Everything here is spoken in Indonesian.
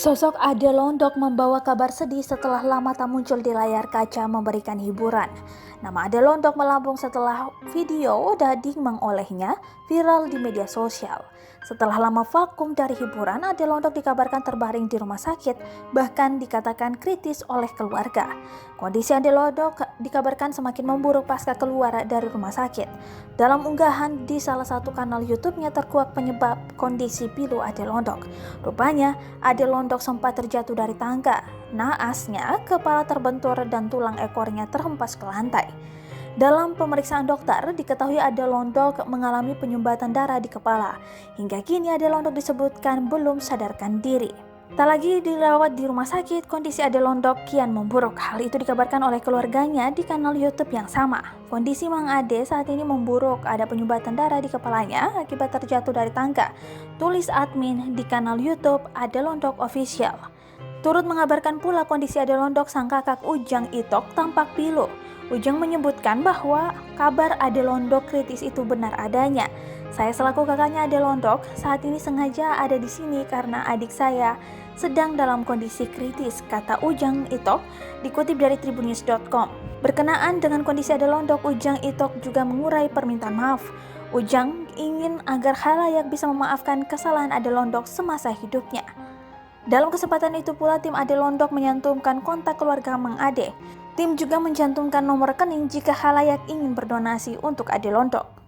Sosok Ade Londok membawa kabar sedih setelah lama tak muncul di layar kaca memberikan hiburan. Nama Ade Londok melambung setelah video Dading mengolehnya viral di media sosial. Setelah lama vakum dari hiburan, Ade Londok dikabarkan terbaring di rumah sakit, bahkan dikatakan kritis oleh keluarga. Kondisi Ade Londok dikabarkan semakin memburuk pasca keluar dari rumah sakit. Dalam unggahan di salah satu kanal YouTube-nya terkuak penyebab kondisi pilu Ade Londok. Rupanya, Ade Londok sempat terjatuh dari tangga. Naasnya, kepala terbentur dan tulang ekornya terhempas ke lantai. Dalam pemeriksaan dokter, diketahui Ade Londok mengalami penyumbatan darah di kepala. Hingga kini Ade Londok disebutkan belum sadarkan diri. Tak lagi dirawat di rumah sakit, kondisi Ade Londok kian memburuk. Hal itu dikabarkan oleh keluarganya di kanal YouTube yang sama. Kondisi Mang Ade saat ini memburuk, ada penyumbatan darah di kepalanya akibat terjatuh dari tangga. Tulis admin di kanal YouTube Ade Londok Official. Turut mengabarkan pula kondisi Ade Londok sang kakak Ujang Itok tampak pilu. Ujang menyebutkan bahwa kabar Ade Londok kritis itu benar adanya. Saya selaku kakaknya Ade Londok saat ini sengaja ada di sini karena adik saya sedang dalam kondisi kritis, kata Ujang Itok dikutip dari tribunnews.com. Berkenaan dengan kondisi Ade Londok, Ujang Itok juga mengurai permintaan maaf. Ujang ingin agar khalayak bisa memaafkan kesalahan Ade Londok semasa hidupnya. Dalam kesempatan itu pula tim Ade Londok menyantumkan kontak keluarga Mang Ade. Tim juga mencantumkan nomor rekening jika khalayak ingin berdonasi untuk Ade Londok.